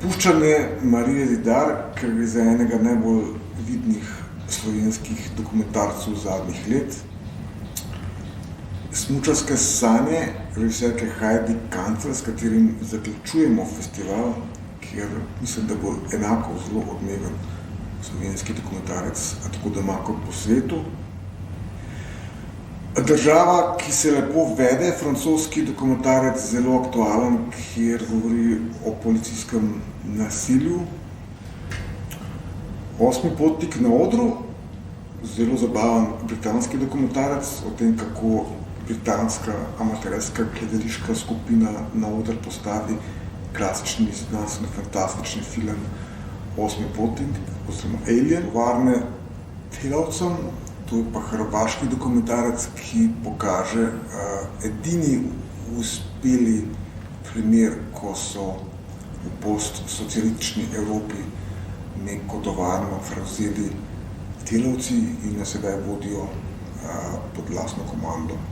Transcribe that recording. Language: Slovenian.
Puščanje Marije Zidar, ker gre za enega najbolj vidnih slovenskih dokumentarcev zadnjih let. Smučarske sanje režiserke Heidi Kancer, s katerim zaključujemo festival, kjer mislim, da bo enako zelo odmeven slovenski dokumentarec, tako doma kot po svetu. Država, ki se lepo vede, francoski dokumentarec, zelo aktualen, kjer govori o policijskem nasilju. Osmi potnik na odru, zelo zabaven britanski dokumentarec o tem, kako britanska amaterska gledališka skupina na oder postavi klasični znanstveno-fantastični film Osmi potnik oziroma Alien. Varne delavcem, to je pa hrvaški dokumentarec, ki pokaže edini uspeli primer, ko so v postsocialistični Evropi neko tovarno prevzeli delavci in jo sedaj vodijo pod lastno komando.